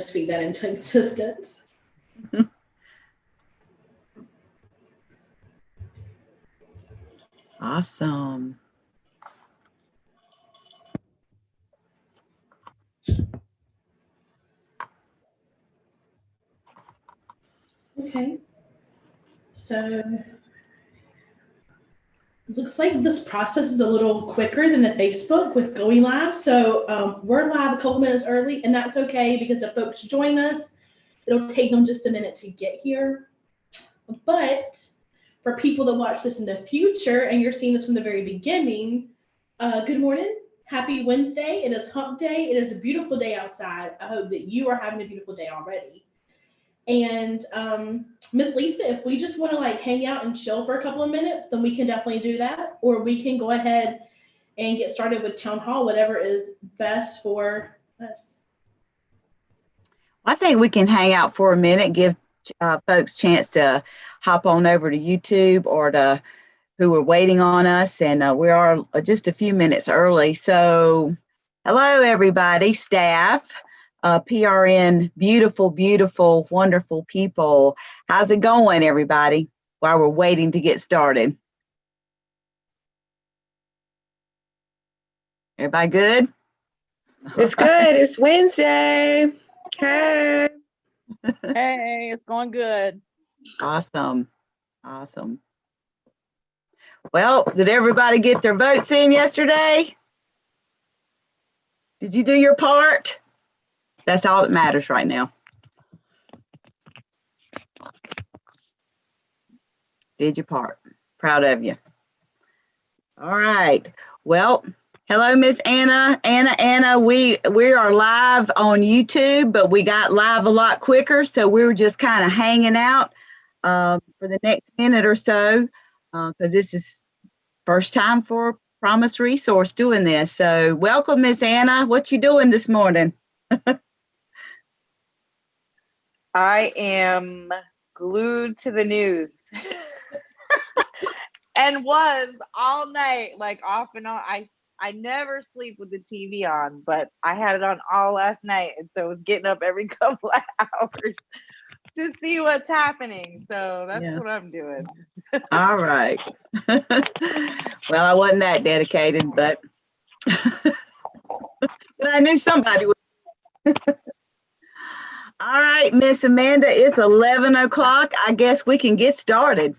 speak that into existence. Awesome. Okay. So looks like this process is a little quicker than the Facebook with going live. So we're live a couple minutes early, and that's okay because if folks join us, it'll take them just a minute to get here. But for people that watch this in the future and you're seeing this from the very beginning, good morning. Happy Wednesday. It is hump day. It is a beautiful day outside. I hope that you are having a beautiful day already. And Miss Lisa, if we just want to like hang out and chill for a couple of minutes, then we can definitely do that. Or we can go ahead and get started with town hall, whatever is best for us. I think we can hang out for a minute, give folks a chance to hop on over to YouTube or to who are waiting on us. And we are just a few minutes early. So hello, everybody, staff, PRN, beautiful, beautiful, wonderful people. How's it going, everybody, while we're waiting to get started? Everybody good? It's good. It's Wednesday. Hey. Hey, it's going good. Awesome. Awesome. Well, did everybody get their votes in yesterday? Did you do your part? That's all that matters right now. Did your part. Proud of you. All right. Well, hello, Miss Anna. Anna, we are live on YouTube, but we got live a lot quicker, so we were just kind of hanging out for the next minute or so, because this is first time for Promise Resource doing this. So welcome, Miss Anna. What you doing this morning? I am glued to the news and was all night, like off and on. I never sleep with the TV on, but I had it on all last night. And so I was getting up every couple of hours to see what's happening. So that's what I'm doing. All right. Well, I wasn't that dedicated, but but I knew somebody would. All right, Miss Amanda, it's 11 o'clock. I guess we can get started.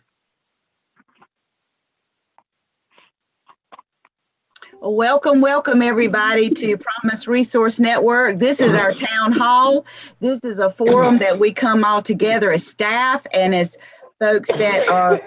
Well, welcome everybody to Promise Resource Network. This is our town hall. This is a forum that we come all together as staff and as folks that are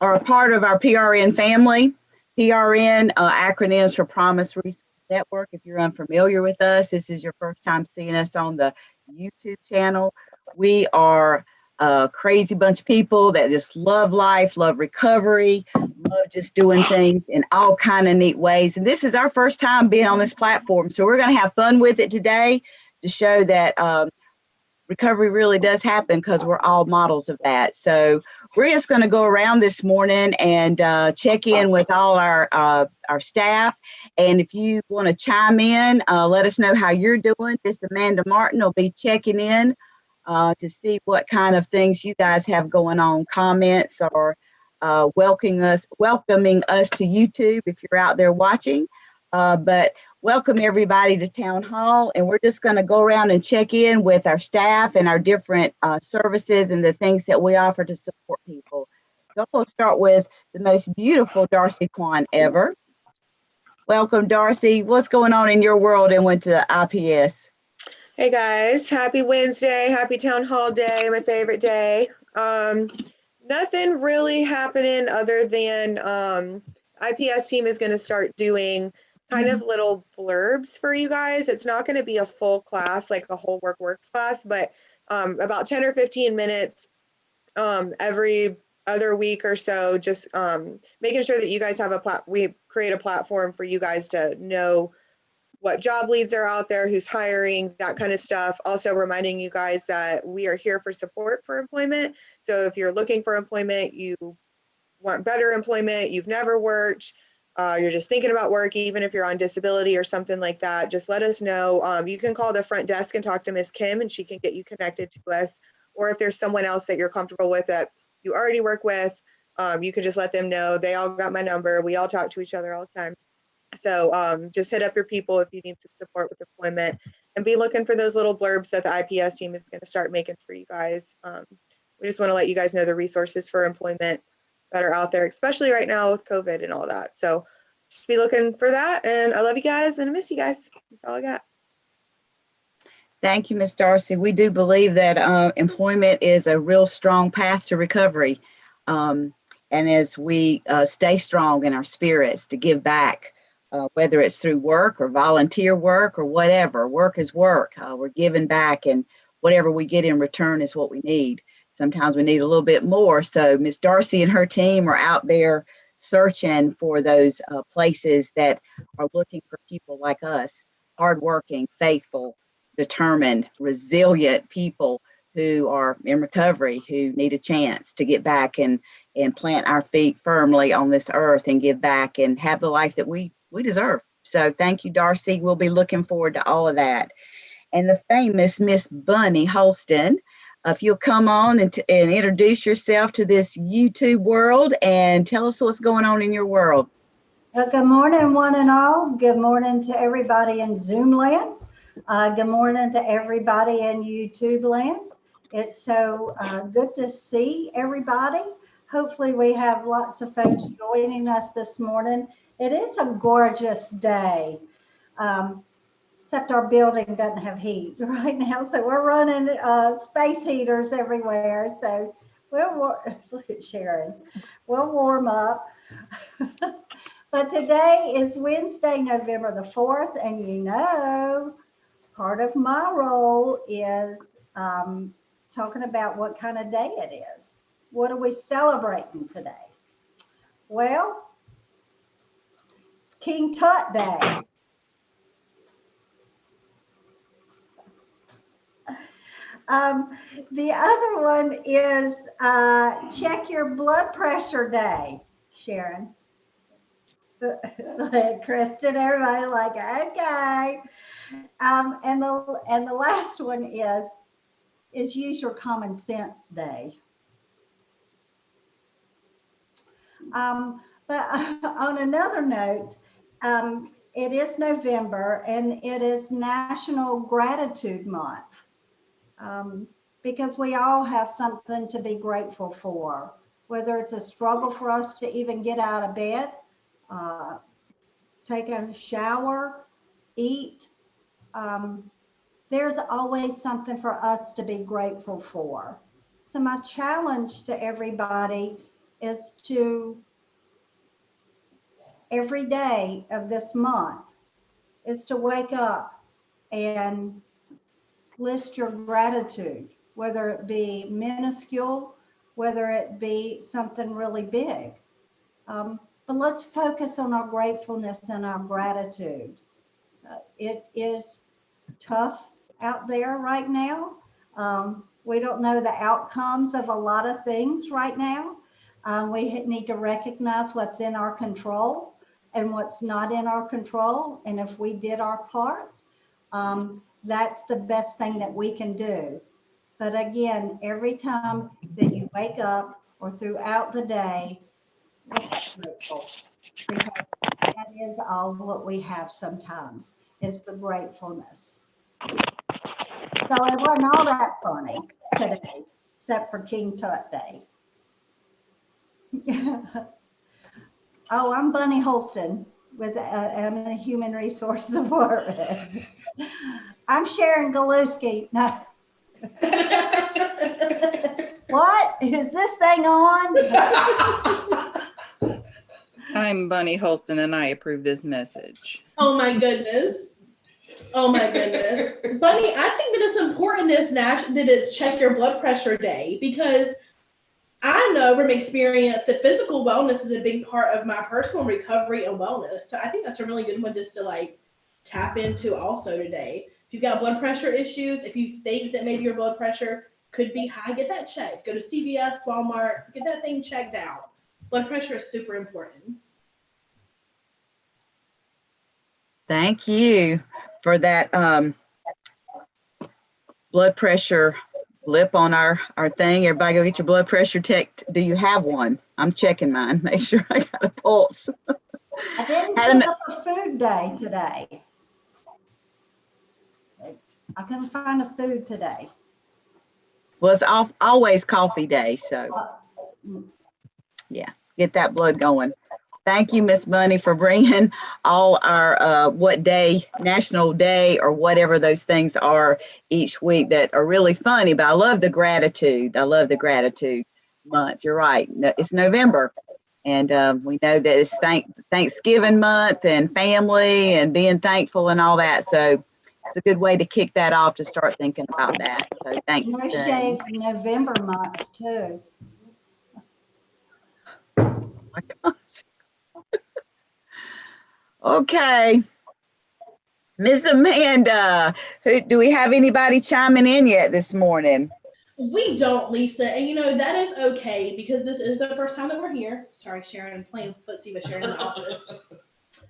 a part of our PRN family. PRN acronyms for Promise Resource Network. If you're unfamiliar with us, this is your first time seeing us on the YouTube channel. We are a crazy bunch of people that just love life, love recovery, love just doing things in all kind of neat ways. And this is our first time being on this platform. So we're going to have fun with it today to show that recovery really does happen, because we're all models of that. So we're just going to go around this morning and check in with all our staff. And if you want to chime in, let us know how you're doing. Miss Amanda Martin will be checking in to see what kind of things you guys have going on, comments or welcoming us to YouTube if you're out there watching. But welcome everybody to Town Hall, and we're just going to go around and check in with our staff and our different services and the things that we offer to support people. So I'm going to start with the most beautiful Darcy Quan ever. Welcome, Darcy. What's going on in your world and went to IPS? Hey guys, happy Wednesday, happy Town Hall Day, my favorite day. Nothing really happening other than IPS team is going to start doing kind of little blurbs for you guys. It's not going to be a full class, like a whole works class, but about 10 or 15 minutes every other week or so, just making sure that you guys have we create a platform for you guys to know what job leads are out there, who's hiring, that kind of stuff. Also reminding you guys that we are here for support for employment. So if you're looking for employment, you want better employment, you've never worked, you're just thinking about work, even if you're on disability or something like that, just let us know. You can call the front desk and talk to Miss Kim and she can get you connected to us. Or if there's someone else that you're comfortable with that you already work with, you can just let them know. They all got my number. We all talk to each other all the time. So just hit up your people if you need some support with employment, and be looking for those little blurbs that the IPS team is going to start making for you guys. We just want to let you guys know the resources for employment that are out there, especially right now with COVID and all that. So just be looking for that. And I love you guys and I miss you guys. That's all I got. Thank you, Ms. Darcy. We do believe that employment is a real strong path to recovery. And as we stay strong in our spirits to give back, whether it's through work or volunteer work or whatever, work is work. We're giving back, and whatever we get in return is what we need. Sometimes we need a little bit more. So Ms. Darcy and her team are out there searching for those places that are looking for people like us, hardworking, faithful, determined, resilient people who are in recovery, who need a chance to get back and plant our feet firmly on this earth and give back and have the life that we deserve. So thank you, Darcy. We'll be looking forward to all of that. And the famous Miss Bunny Holston, if you'll come on and introduce yourself to this YouTube world and tell us what's going on in your world. Good morning, one and all. Good morning to everybody in Zoom land. Good morning to everybody in YouTube land. It's so good to see everybody. Hopefully we have lots of folks joining us this morning. It is a gorgeous day, except our building doesn't have heat right now. So we're running space heaters everywhere. So look at Sharon, we'll warm up. But today is Wednesday, November the 4th. And you know, part of my role is talking about what kind of day it is. What are we celebrating today? Well, it's King Tut Day. The other one is Check Your Blood Pressure Day, Sharon. Kristen, everybody like, okay. And the last one is Use Your Common Sense Day. But on another note, it is November and it is National Gratitude Month, because we all have something to be grateful for, whether it's a struggle for us to even get out of bed, take a shower, eat. There's always something for us to be grateful for. So my challenge to everybody is to, every day of this month, is to wake up and list your gratitude, whether it be minuscule, whether it be something really big. But let's focus on our gratefulness and our gratitude. It is tough out there right now. We don't know the outcomes of a lot of things right now. We need to recognize what's in our control and what's not in our control. And if we did our part, that's the best thing that we can do. But again, every time that you wake up or throughout the day, let's be grateful, because that is all what we have sometimes, is the gratefulness. So it wasn't all that funny today, except for King Tut Day. Oh, I'm Bunny Holston I'm a human resources department. I'm Sharon Galuski. No. What? Is this thing on? I'm Bunny Holston and I approve this message. Oh my goodness. Oh my goodness. Bunny, I think that it's important that it's Check Your Blood Pressure Day, because I know from experience that physical wellness is a big part of my personal recovery and wellness. So I think that's a really good one just to like tap into also today. If you've got blood pressure issues, if you think that maybe your blood pressure could be high, get that checked. Go to CVS, Walmart, get that thing checked out. Blood pressure is super important. Thank you for that blood pressure blip on our thing. Everybody go get your blood pressure checked. Do you have one? I'm checking mine. Make sure I got a pulse. I didn't Had an- pick up a food day today. I couldn't find a food today. Well, it's always coffee day, so yeah, get that blood going. Thank you, Miss Bunny, for bringing all our what day, National Day, or whatever those things are each week that are really funny. But I love the gratitude. I love the gratitude month. You're right. It's November, and we know that it's Thanksgiving month and family and being thankful and all that. So it's a good way to kick that off to start thinking about that. So thanks. No Bunny. shave November month too. Oh my gosh. Okay. Miss Amanda, do we have anybody chiming in yet this morning? We don't, Lisa, and that is okay because this is the first time that we're here. Sorry, Sharon, I'm playing footsie with Sharon in the office.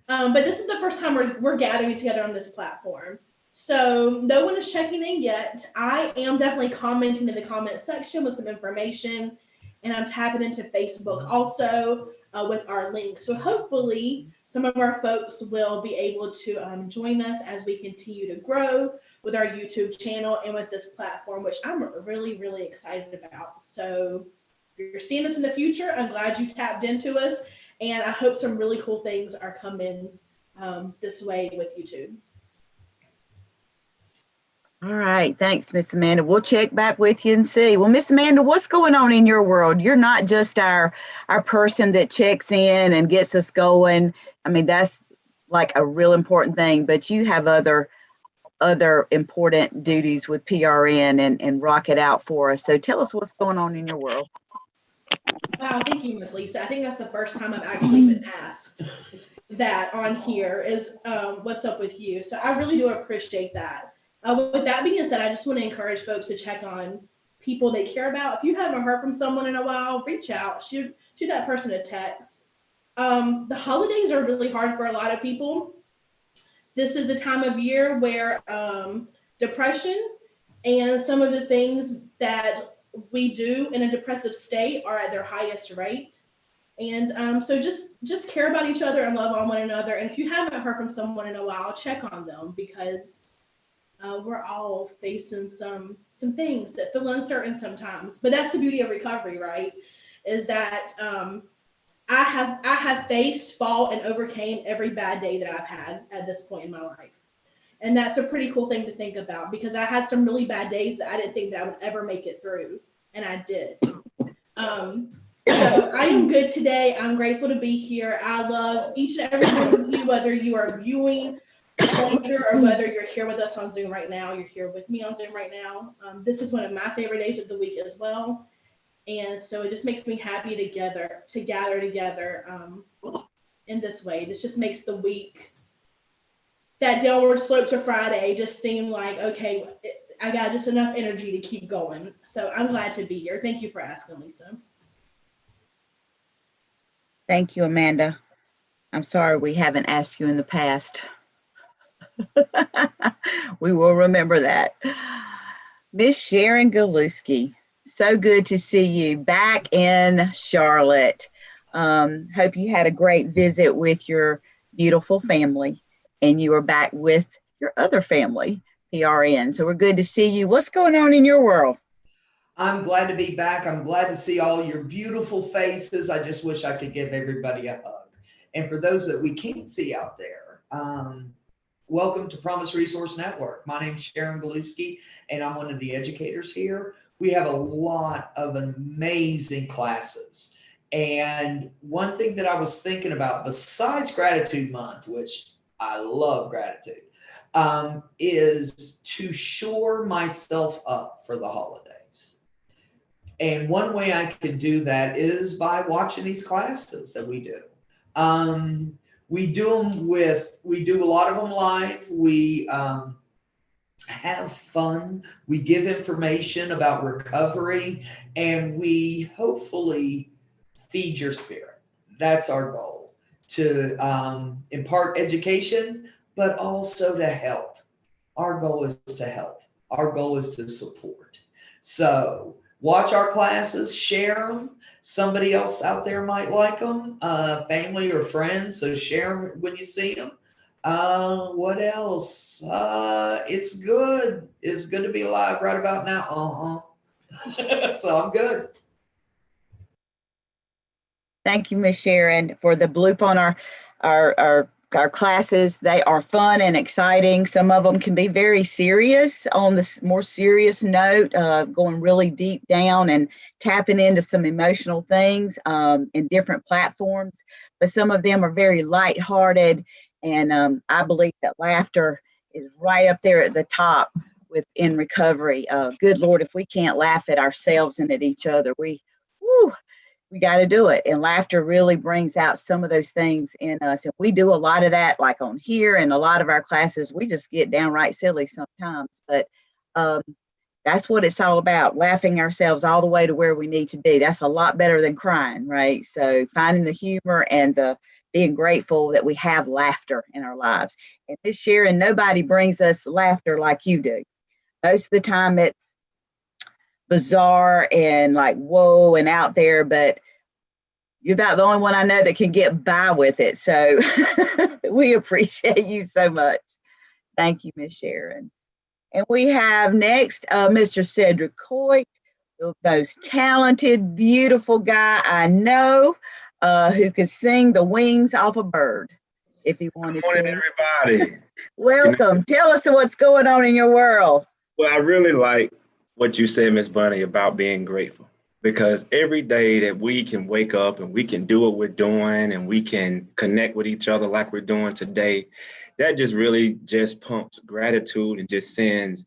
But this is the first time we're gathering together on this platform. So no one is checking in yet. I am definitely commenting in the comment section with some information, and I'm tapping into Facebook also with our link. So hopefully some of our folks will be able to join us as we continue to grow with our YouTube channel and with this platform, which I'm really, really excited about. So if you're seeing this in the future, I'm glad you tapped into us, and I hope some really cool things are coming this way with YouTube. All right. Thanks, Miss Amanda. We'll check back with you and see. Well, Miss Amanda, what's going on in your world? You're not just our person that checks in and gets us going. I mean, that's like a real important thing, but you have other important duties with PRN and rock it out for us. So tell us what's going on in your world. Wow, thank you, Miss Lisa. I think that's the first time I've actually been asked that on here is what's up with you. So I really do appreciate that. With that being said, I just want to encourage folks to check on people they care about. If you haven't heard from someone in a while, reach out, shoot that person a text. The holidays are really hard for a lot of people. This is the time of year where depression and some of the things that we do in a depressive state are at their highest rate. And so just care about each other and love on one another. And if you haven't heard from someone in a while, check on them because we're all facing some things that feel uncertain sometimes. But that's the beauty of recovery, right? Is that I have faced, fought, and overcame every bad day that I've had at this point in my life. And that's a pretty cool thing to think about because I had some really bad days that I didn't think that I would ever make it through. And I did. So I am good today. I'm grateful to be here. I love each and every one of you, whether you are viewing later or whether you're here with us on Zoom right now. You're here with me on Zoom right now. This is one of my favorite days of the week as well. And so it just makes me happy to gather together in this way. This just makes the week, that downward slope to Friday, just seem like, okay, I got just enough energy to keep going. So I'm glad to be here. Thank you for asking, Lisa. Thank you, Amanda. I'm sorry we haven't asked you in the past. We will remember that. Miss Sharon Galuski, so good to see you back in Charlotte. Hope you had a great visit with your beautiful family and you are back with your other family, PRN. So we're good to see you. What's going on in your world? I'm glad to be back. I'm glad to see all your beautiful faces. I just wish I could give everybody a hug. And for those that we can't see out there, welcome to Promise Resource Network. My name's Sharon Galuski, and I'm one of the educators here. We have a lot of amazing classes. And one thing that I was thinking about, besides Gratitude Month, which I love gratitude, is to shore myself up for the holidays. And one way I can do that is by watching these classes that we do. We do a lot of them live. We have fun. We give information about recovery, and we hopefully feed your spirit. That's our goal, to impart education, but also to help. Our goal is to help. Our goal is to support. So watch our classes, share them. Somebody else out there might like them, family or friends. So share them when you see them. What else? It's good. It's good to be alive right about now. So I'm good. Thank you, Miss Sharon, for the bloop on our classes. They are fun and exciting. Some of them can be very serious on the more serious note, going really deep down and tapping into some emotional things in different platforms. But some of them are very lighthearted, and I believe that laughter is right up there at the top in recovery. Good Lord, if we can't laugh at ourselves and at each other, we got to do it. And laughter really brings out some of those things in us. And we do a lot of that, like on here and a lot of our classes, we just get downright silly sometimes. But that's what it's all about, laughing ourselves all the way to where we need to be. That's a lot better than crying, right? So finding the humor and being grateful that we have laughter in our lives. And this Sharon, nobody brings us laughter like you do. Most of the time it's bizarre and like whoa and out there, but you're about the only one I know that can get by with it. So we appreciate you so much. Thank you, Miss Sharon. And we have next Mr. Cedric Coit, the most talented, beautiful guy I know, who could sing the wings off a bird if he wanted Good morning, to. everybody. Welcome. Tell us what's going on in your world. Well, I really like what you said, Miss Bunny, about being grateful, because every day that we can wake up and we can do what we're doing and we can connect with each other like we're doing today, that just really just pumps gratitude and just sends,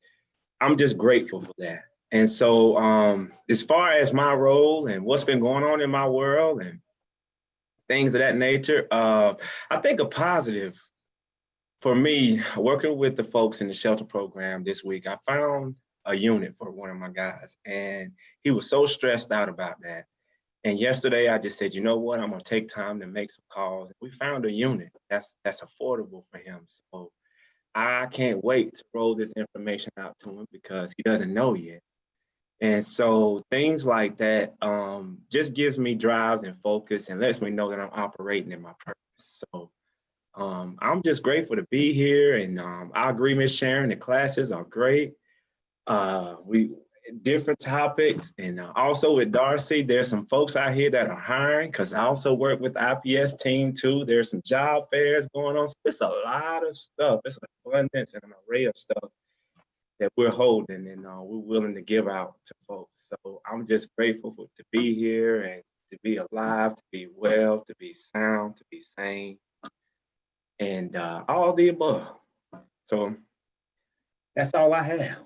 I'm just grateful for that. And so as far as my role and what's been going on in my world and things of that nature, I think a positive for me, working with the folks in the shelter program this week, I found a unit for one of my guys, and he was so stressed out about that. And yesterday I just said, you know what, I'm gonna take time to make some calls. We found a unit that's affordable for him. So I can't wait to roll this information out to him because he doesn't know yet. And so things like that just gives me drives and focus and lets me know that I'm operating in my purpose. So I'm just grateful to be here, and I agree, Ms. Sharon, the classes are great. We different topics, and also with Darcy, there's some folks out here that are hiring, because I also work with the IPS team too. There's some job fairs going on. So it's a lot of stuff. It's an abundance and an array of stuff that we're holding, and we're willing to give out to folks. So I'm just grateful to be here and to be alive, to be well, to be sound, to be sane, and all the above. So that's all I have.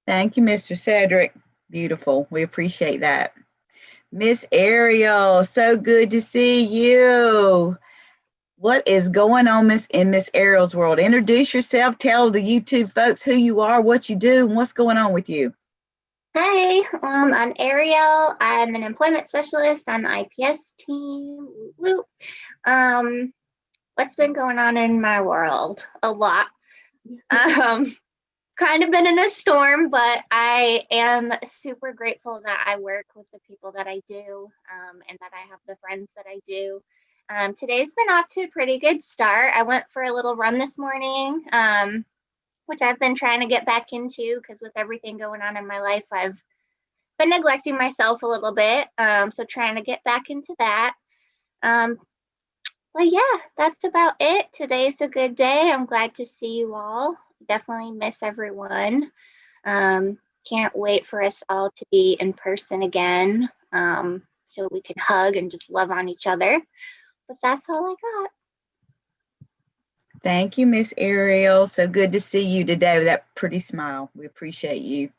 Thank you, Mr. Cedric. Beautiful. We appreciate that. Miss Ariel, so good to see you. What is going on in Miss Ariel's world? Introduce yourself. Tell the YouTube folks who you are, what you do, and what's going on with you. Hey, I'm Ariel. I'm an employment specialist on the IPS team. Woo. What's been going on in my world? A lot. Kind of been in a storm, but I am super grateful that I work with the people that I do, and that I have the friends that I do. Today's been off to a pretty good start. I went for a little run this morning, which I've been trying to get back into because with everything going on in my life, I've been neglecting myself a little bit. So trying to get back into that. But yeah, that's about it. Today's a good day. I'm glad to see you all. Definitely miss everyone. Can't wait for us all to be in person again, so we can hug and just love on each other. But that's all I got. Thank you, Miss Ariel. So good to see you today with that pretty smile. We appreciate you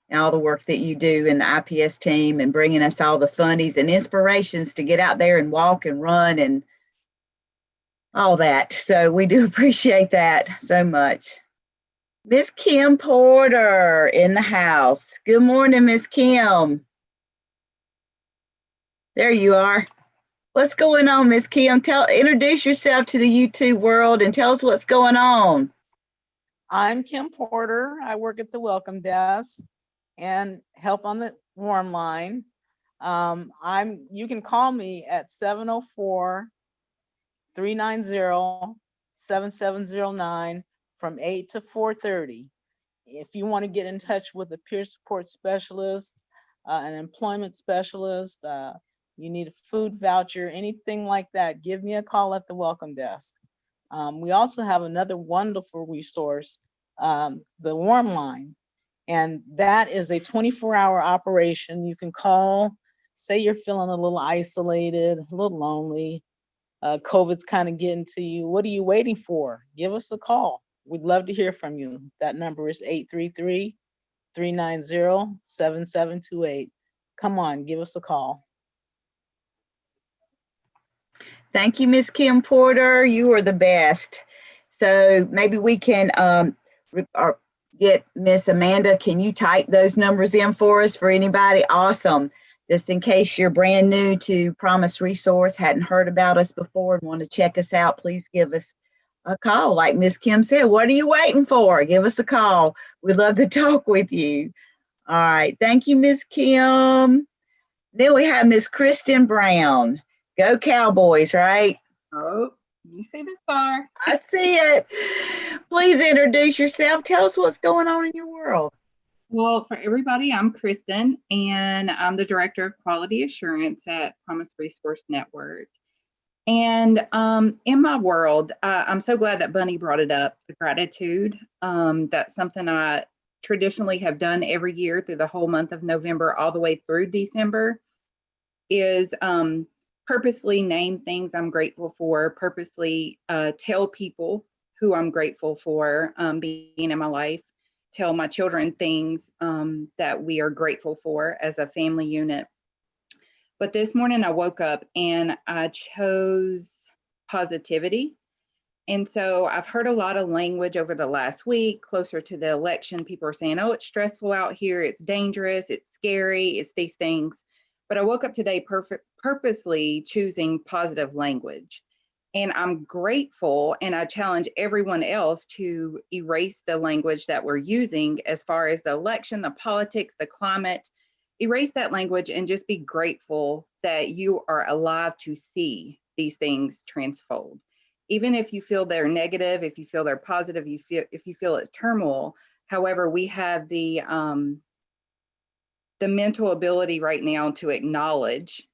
and all the work that you do in the IPS team and bringing us all the funnies and inspirations to get out there and walk and run and all that. So we do appreciate that so much. Miss Kim Porter in the house. Good morning, Miss Kim. There you are. What's going on, Miss Kim? Introduce yourself to the YouTube world and tell us what's going on. I'm Kim Porter. I work at the welcome desk and help on the warm line. You can call me at 704-390-7709 from 8 to 4:30. If you want to get in touch with a peer support specialist, an employment specialist, you need a food voucher, anything like that, give me a call at the welcome desk. We also have another wonderful resource, the warm line. And that is a 24-hour operation. You can call, say you're feeling a little isolated, a little lonely, COVID's kind of getting to you. What are you waiting for? Give us a call. We'd love to hear from you. That number is 833-390-7728. Come on, give us a call. Thank you, Miss Kim Porter. You are the best. So maybe we can get Miss Amanda. Can you type those numbers in for us for anybody? Awesome. Just in case you're brand new to Promise Resource, hadn't heard about us before and want to check us out, please give us a call. Like Miss Kim said, what are you waiting for? Give us a call. We'd love to talk with you. All right. Thank you, Miss Kim. Then we have Miss Kristen Brown. Go Cowboys, right? Oh, you see the star. I see it. Please introduce yourself. Tell us what's going on in your world. Well, for everybody, I'm Kristen, and I'm the Director of Quality Assurance at Promise Resource Network. And in my world, I'm so glad that Bunny brought it up, the gratitude. That's something I traditionally have done every year through the whole month of November all the way through December, is purposely name things I'm grateful for, purposely tell people who I'm grateful for being in my life, tell my children things that we are grateful for as a family unit. But this morning I woke up and I chose positivity. And so I've heard a lot of language over the last week, closer to the election. People are saying, oh, it's stressful out here, it's dangerous, it's scary, it's these things. But I woke up today purposely choosing positive language. And I'm grateful, and I challenge everyone else to erase the language that we're using as far as the election, the politics, the climate. Erase that language and just be grateful that you are alive to see these things transfold. Even if you feel they're negative, if you feel they're positive, if you feel it's turmoil. However, we have the mental ability right now to acknowledge.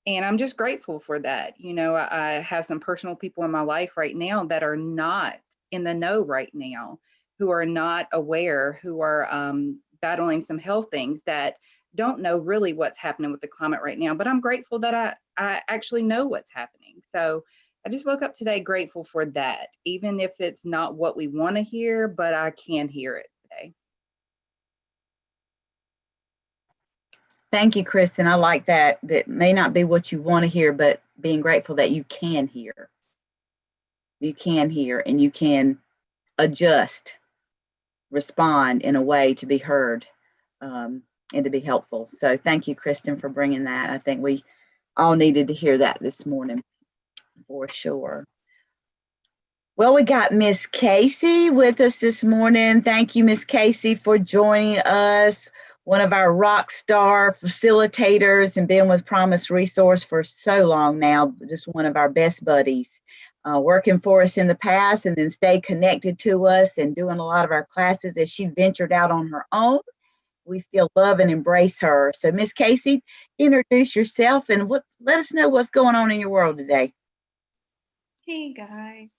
And I'm just grateful for that. You know, I have some personal people in my life right now that are not in the know right now, who are not aware, who are battling some health things that don't know really what's happening with the climate right now. But I'm grateful that I actually know what's happening. So I just woke up today grateful for that, even if it's not what we want to hear, but I can hear it today. Thank you, Kristen. I like that. That may not be what you want to hear, but being grateful that you can hear. You can hear and you can adjust, respond in a way to be heard and to be helpful. So thank you, Kristen, for bringing that. I think we all needed to hear that this morning for sure. Well, we got Miss Casey with us this morning. Thank you, Miss Casey, for joining us. One of our rock star facilitators and been with Promise Resource for so long now, just one of our best buddies, working for us in the past and then stayed connected to us and doing a lot of our classes as she ventured out on her own. We still love and embrace her. So Miss Casey, introduce yourself and let us know what's going on in your world today. Hey guys,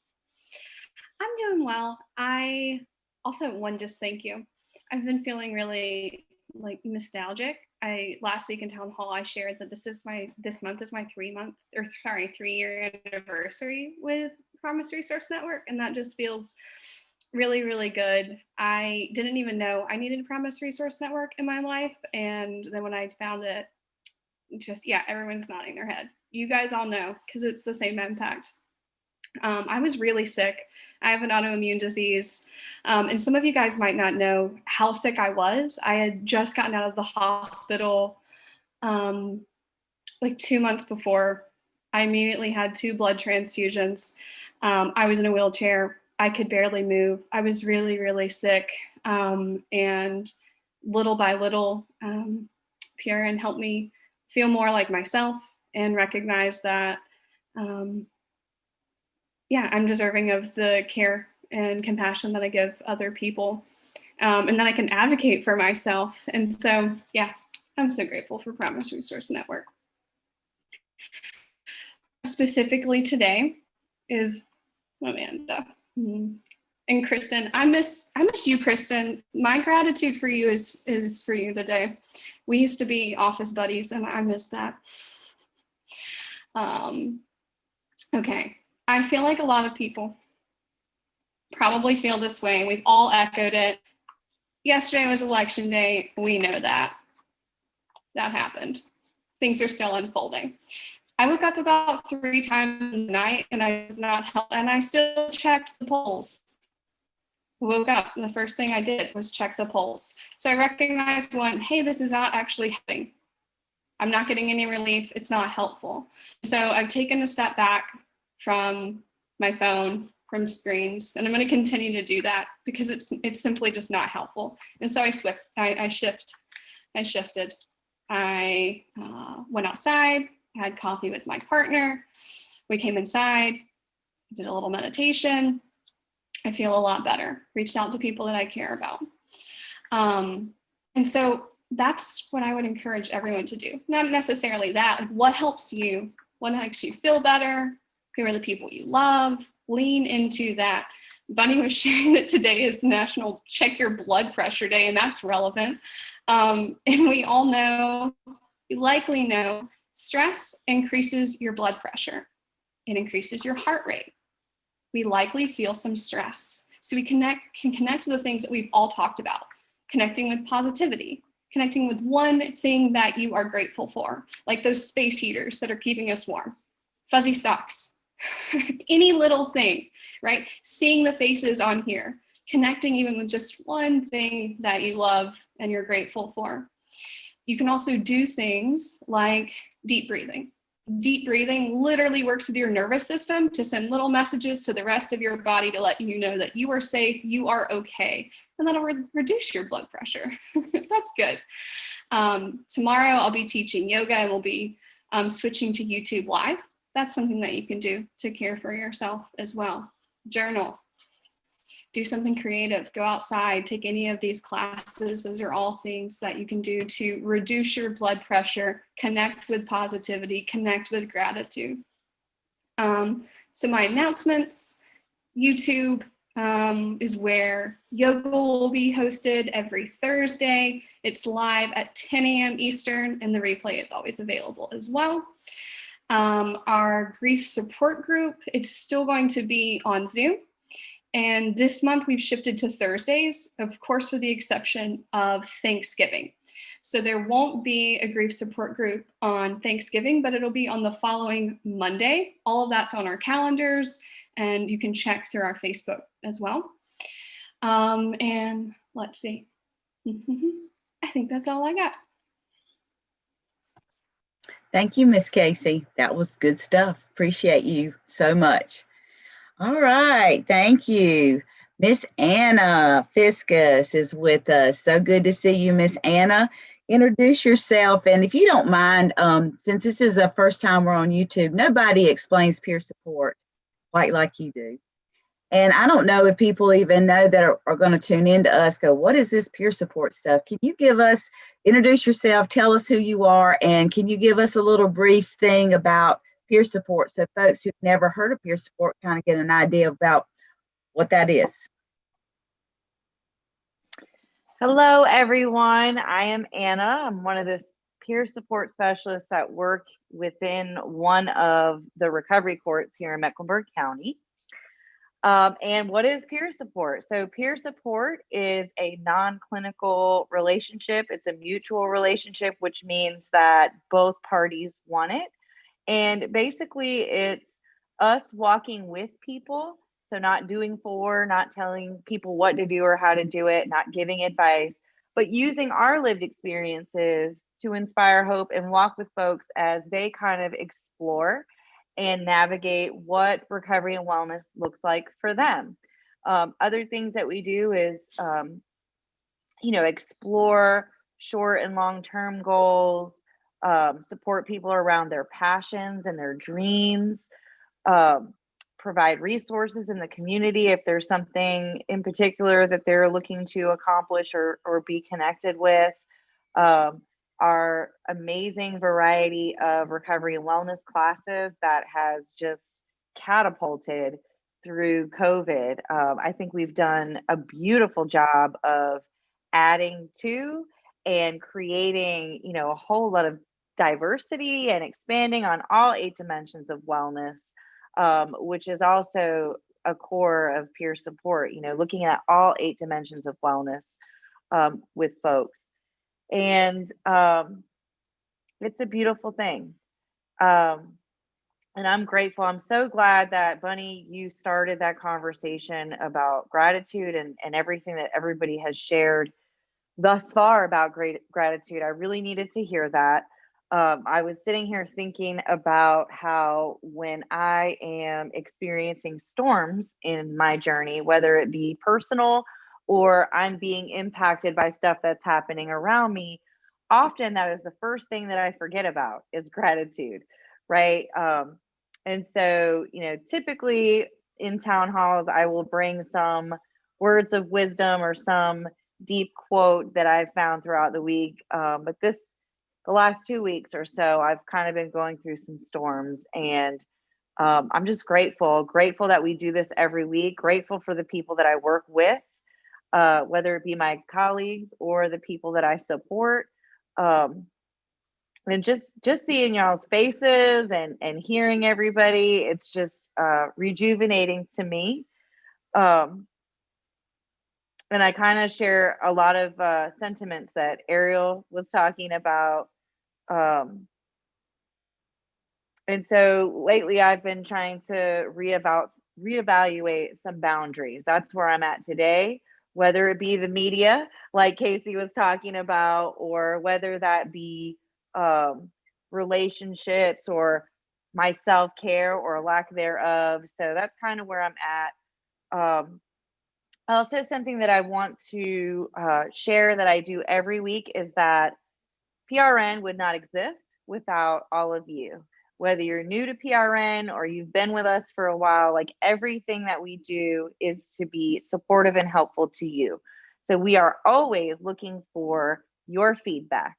I'm doing well. I also want to just thank you. I've been feeling really nostalgic. Last week in town hall, I shared that this month is my 3-year anniversary with Promise Resource Network, and that just feels really, really good. I didn't even know I needed Promise Resource Network in my life, and then when I found it, everyone's nodding their head. You guys all know because it's the same impact. I was really sick. I have an autoimmune disease. And some of you guys might not know how sick I was. I had just gotten out of the hospital 2 months before I immediately had 2 blood transfusions. I was in a wheelchair. I could barely move. I was really, really sick. And little by little, PRN helped me feel more like myself and recognize that, yeah, I'm deserving of the care and compassion that I give other people, and that I can advocate for myself. And so, yeah, I'm so grateful for Promise Resource Network. Specifically today is Amanda. And Kristen, I miss you, Kristen. My gratitude for you is for you today. We used to be office buddies, and I miss that. Okay, I feel like a lot of people probably feel this way. We've all echoed it. Yesterday was election day. We know that. That happened. Things are still unfolding. I woke up about 3 times a night and I was not helped, and I still checked the polls. Woke up and the first thing I did was check the polls. So I recognized hey, this is not actually helping. I'm not getting any relief. It's not helpful. So I've taken a step back from my phone, from screens, and I'm going to continue to do that because it's simply just not helpful. And so I shifted. I went outside, had coffee with my partner. We came inside, did a little meditation. I feel a lot better. Reached out to people that I care about. And so that's what I would encourage everyone to do. Not necessarily that, like what helps you? What makes you feel better? Who are the people you love? Lean into that. Bunny was sharing that today is National Check Your Blood Pressure Day, and that's relevant. And we all know, you likely know, stress increases your blood pressure. It increases your heart rate. We likely feel some stress. So we can connect to the things that we've all talked about, connecting with positivity, connecting with one thing that you are grateful for, like those space heaters that are keeping us warm, fuzzy socks, any little thing, right? Seeing the faces on here, connecting even with just one thing that you love and you're grateful for. You can also do things like deep breathing. Deep breathing literally works with your nervous system to send little messages to the rest of your body to let you know that you are safe, you are okay, and that'll reduce your blood pressure. That's good. Tomorrow I'll be teaching yoga and we'll be switching to YouTube Live. That's something that you can do to care for yourself as well. Journal. Do something creative, go outside, take any of these classes. Those are all things that you can do to reduce your blood pressure, connect with positivity, connect with gratitude. So my announcements, YouTube is where yoga will be hosted every Thursday. It's live at 10 a.m. Eastern, and the replay is always available as well. Our grief support group, it's still going to be on Zoom. And this month we've shifted to Thursdays, of course, with the exception of Thanksgiving. So there won't be a grief support group on Thanksgiving, but it'll be on the following Monday. All of that's on our calendars, and you can check through our Facebook as well. And let's see. I think that's all I got. Thank you, Miss Casey. That was good stuff. Appreciate you so much. All right, thank you. Miss Anna Fiscus is with us. So good to see you, Miss Anna. Introduce yourself, and if you don't mind, since this is the first time we're on YouTube, nobody explains peer support like you do. And I don't know if people even know that are going to tune in to us, go, what is this peer support stuff? Can you introduce yourself, tell us who you are, and can you give us a little brief thing about peer support so folks who've never heard of peer support kind of get an idea about what that is? Hello, everyone. I am Anna. I'm one of the peer support specialists that work within one of the recovery courts here in Mecklenburg County. And what is peer support? So peer support is a non-clinical relationship. It's a mutual relationship, which means that both parties want it. And basically it's us walking with people. So not doing for, not telling people what to do or how to do it, not giving advice, but using our lived experiences to inspire hope and walk with folks as they kind of explore and navigate what recovery and wellness looks like for them. Other things that we do is, explore short and long-term goals, support people around their passions and their dreams, provide resources in the community if there's something in particular that they're looking to accomplish or be connected with. Our amazing variety of recovery and wellness classes that has just catapulted through COVID. I think we've done a beautiful job of adding to and creating, a whole lot of diversity and expanding on all 8 dimensions of wellness, which is also a core of peer support, looking at all 8 dimensions of wellness with folks. And it's a beautiful thing. And I'm grateful. I'm so glad that, Bunny, you started that conversation about gratitude and everything that everybody has shared thus far about gratitude. I really needed to hear that. I was sitting here thinking about how when I am experiencing storms in my journey, whether it be personal or I'm being impacted by stuff that's happening around me, often that is the first thing that I forget about is gratitude, right? And so, typically in town halls, I will bring some words of wisdom or some deep quote that I've found throughout the week. But the last 2 weeks or so, I've kind of been going through some storms, and I'm just grateful that we do this every week, grateful for the people that I work with, whether it be my colleagues or the people that I support. And just seeing y'all's faces and hearing everybody, it's just rejuvenating to me. And I kind of share a lot of sentiments that Ariel was talking about. And so lately I've been trying to reevaluate some boundaries. That's where I'm at today, whether it be the media, like Casey was talking about, or whether that be relationships or my self-care or lack thereof. So that's kind of where I'm at. Also, something that I want to share that I do every week is that PRN would not exist without all of you. Whether you're new to PRN or you've been with us for a while, like everything that we do is to be supportive and helpful to you. So we are always looking for your feedback.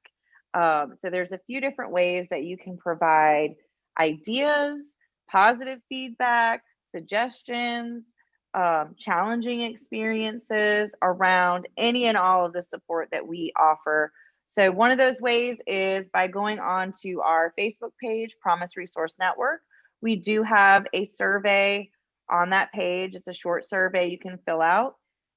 So there's a few different ways that you can provide ideas, positive feedback, suggestions, challenging experiences around any and all of the support that we offer. So one of those ways is by going on to our Facebook page, Promise Resource Network. We do have a survey on that page. It's a short survey you can fill out.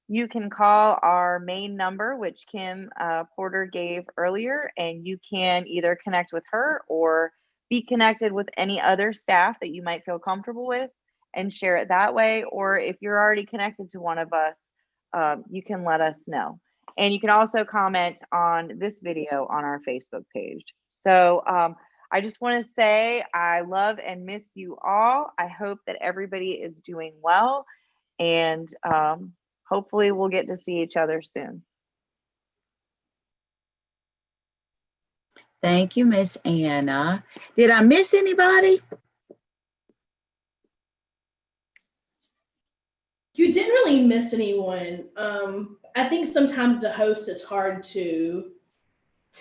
You can call our main number, which Kim Porter gave earlier, and you can either connect with her or be connected with any other staff that you might feel comfortable with and share it that way. Or if you're already connected to one of us, you can let us know. And you can also comment on this video on our Facebook page. So I just want to say I love and miss you all. I hope that everybody is doing well, and hopefully we'll get to see each other soon. Thank you, Miss Anna. Did I miss anybody? You didn't really miss anyone. I think sometimes the host is hard to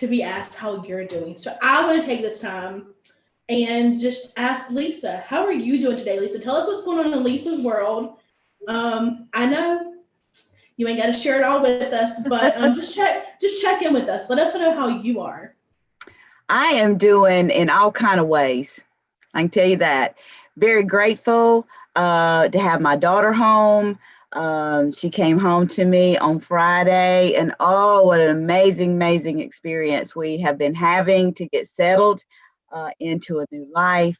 be asked how you're doing. So I want to take this time and just ask Lisa, how are you doing today, Lisa? Tell us what's going on in Lisa's world. I know you ain't got to share it all with us, but just check in with us. Let us know how you are. I am doing in all kind of ways. I can tell you that. Very grateful to have my daughter home. She came home to me on Friday, and oh, what an amazing experience we have been having to get settled into a new life.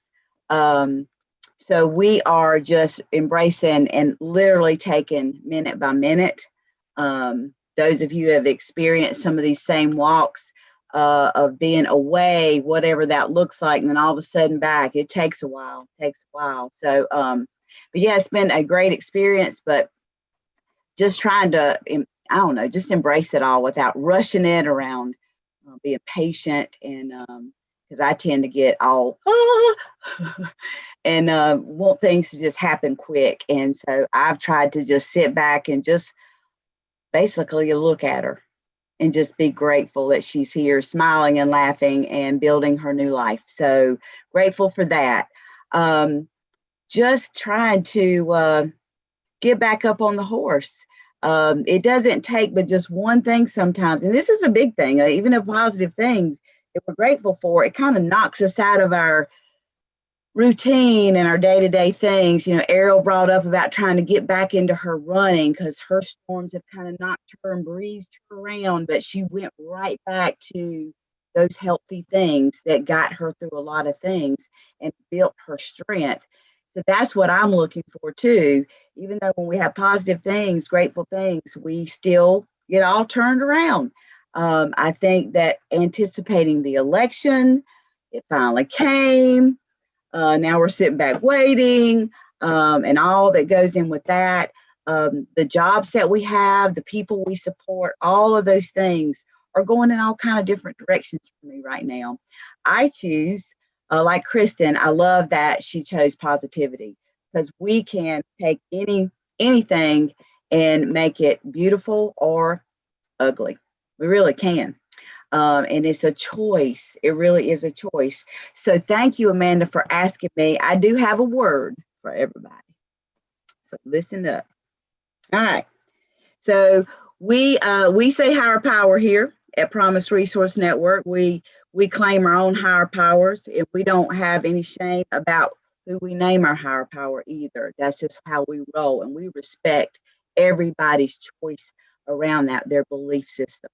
So we are just embracing and literally taking minute by minute. Those of you who have experienced some of these same walks, of being away, whatever that looks like, and then all of a sudden back. It takes a while. So, but yeah, it's been a great experience, but just trying to, I don't know, just embrace it all without rushing it around, being patient, and because I tend to get all, and want things to just happen quick. And so I've tried to just sit back and just basically look at her and just be grateful that she's here, smiling and laughing and building her new life. So grateful for that. Just trying to get back up on the horse. It doesn't take but just one thing sometimes, and this is a big thing, even a positive thing that we're grateful for, it kind of knocks us out of our routine and our day-to-day things. You know, Ariel brought up about trying to get back into her running because her storms have kind of knocked her and breezed her around, but she went right back to those healthy things that got her through a lot of things and built her strength. So that's what I'm looking for too. Even though when we have positive things, grateful things, we still get all turned around. I think that anticipating the election, it finally came. Now we're sitting back waiting, and all that goes in with that. The jobs that we have, the people we support, all of those things are going in all kind of different directions for me right now. I choose, like Kristen, I love that she chose positivity, because we can take anything and make it beautiful or ugly. We really can. And it's a choice. It really is a choice. So thank you, Amanda, for asking me. I do have a word for everybody. So listen up. All right. So we say higher power here at Promise Resource Network. We claim our own higher powers, and we don't have any shame about who we name our higher power either. That's just how we roll, and we respect everybody's choice around that, their belief system.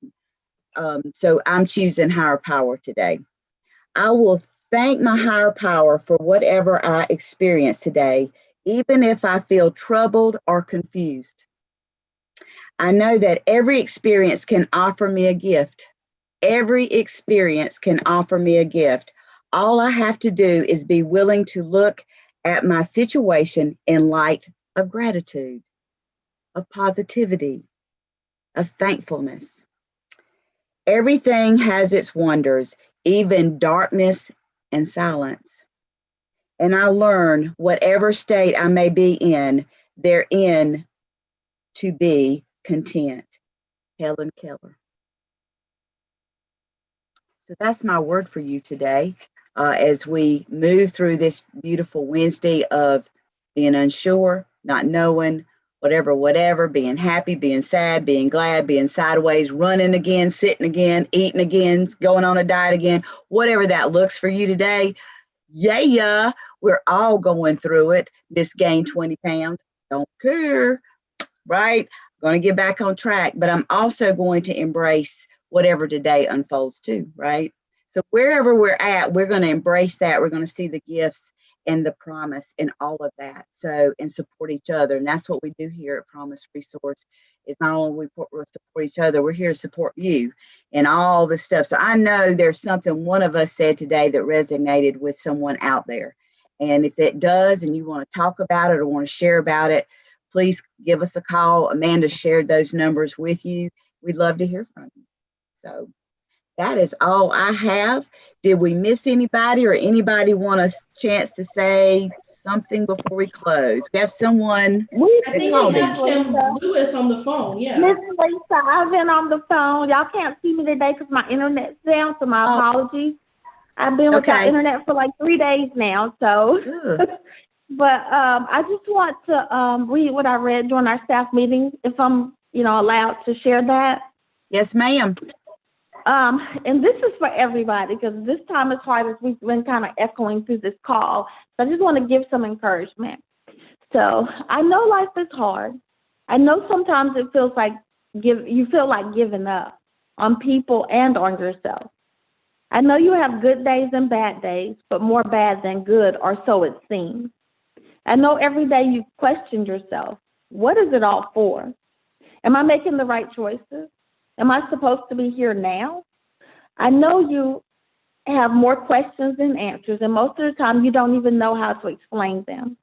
So I'm choosing higher power today. I will thank my higher power for whatever I experience today, even if I feel troubled or confused. I know that every experience can offer me a gift. Every experience can offer me a gift. All I have to do is be willing to look at my situation in light of gratitude, of positivity, of thankfulness. Everything has its wonders, even darkness and silence. And I learn, whatever state I may be in, therein to be content. Helen Keller. So that's my word for you today, as we move through this beautiful Wednesday of being unsure, not knowing, whatever, being happy, being sad, being glad, being sideways, running again, sitting again, eating again, going on a diet again, whatever that looks for you today. Yeah, we're all going through it. Miss gained 20 pounds, don't care, right? Going to get back on track, but I'm also going to embrace whatever today unfolds too, right? So wherever we're at, we're going to embrace that. We're going to see the gifts and the promise in all of that. So, and support each other. And that's what we do here at Promise Resource. It's not only we support each other, we're here to support you and all the stuff. So I know there's something one of us said today that resonated with someone out there. And if it does, and you want to talk about it or want to share about it, please give us a call. Amanda shared those numbers with you. We'd love to hear from you. So that is all I have. Did we miss anybody, or anybody want a chance to say something before we close? We have someone. I think we have Kim Lewis on the phone. Yeah. Miss Lisa, I've been on the phone. Y'all can't see me today because my internet's down, so my apologies. I've been without internet for like 3 days now. So, but I just want to read what I read during our staff meeting, if I'm, allowed to share that. Yes, ma'am. And this is for everybody, because this time is hard, as we've been kind of echoing through this call. So I just want to give some encouragement. So I know life is hard. I know sometimes it feels like you feel like giving up on people and on yourself. I know you have good days and bad days, but more bad than good, or so it seems. I know every day you've questioned yourself. What is it all for? Am I making the right choices? Am I supposed to be here now? I know you have more questions than answers, and most of the time you don't even know how to explain them.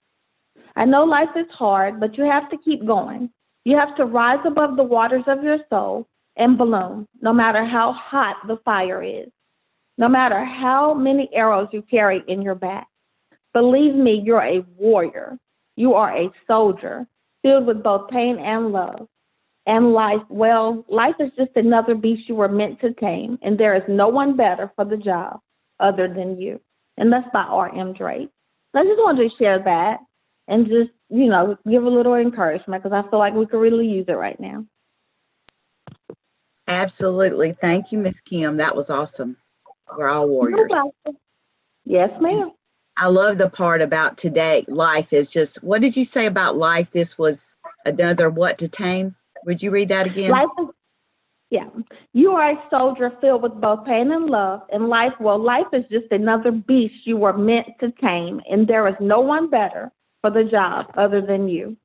I know life is hard, but you have to keep going. You have to rise above the waters of your soul and bloom, no matter how hot the fire is, no matter how many arrows you carry in your back. Believe me, you're a warrior. You are a soldier filled with both pain and love. And life, well, life is just another beast you were meant to tame, and there is no one better for the job other than you. And that's by R.M. Drake. So I just wanted to share that and just, you know, give a little encouragement because I feel like we could really use it right now. Absolutely. Thank you, Miss Kim. That was awesome. We're all You're warriors. welcome. Yes, ma'am. I love the part about today. Life is just, what did you say about life? This was another what to tame? Would you read that again? Life is, yeah. You are a soldier filled with both pain and love. And life, well, life is just another beast you were meant to tame. And there is no one better for the job other than you.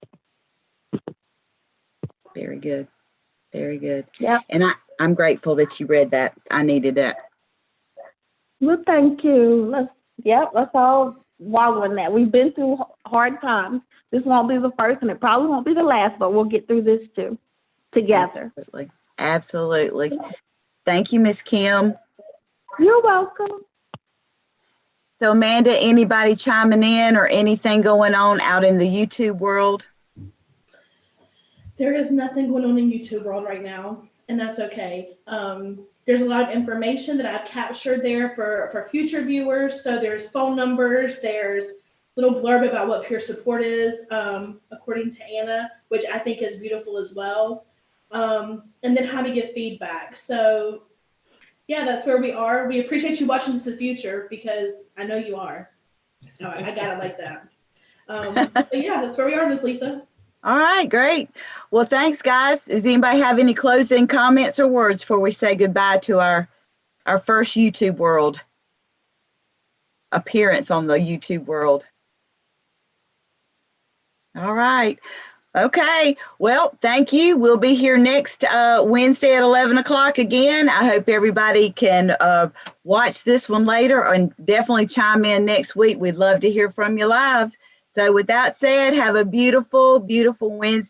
Very good. Very good. Yep. And I'm grateful that you read that. I needed that. Well, thank you. Let's all wallow in that. We've been through hard times. This won't be the first, and it probably won't be the last, but we'll get through this too, together. Absolutely. Absolutely. Thank you, Miss Kim. You're welcome. So, Amanda, anybody chiming in or anything going on out in the YouTube world? There is nothing going on in YouTube world right now, and that's okay. There's a lot of information that I've captured there for future viewers. So there's phone numbers, there's little blurb about what peer support is, according to Anna, which I think is beautiful as well. And then how to give feedback. So yeah, that's where we are. We appreciate you watching this in the future because I know you are. So I got it like that. But yeah, that's where we are, Miss Lisa. All right, great. Well, thanks, guys. Does anybody have any closing comments or words before we say goodbye to our first YouTube world appearance on the YouTube world? All right. Okay. Well, thank you. We'll be here next Wednesday at 11 o'clock again. I hope everybody can watch this one later and definitely chime in next week. We'd love to hear from you live. So with that said, have a beautiful, beautiful Wednesday.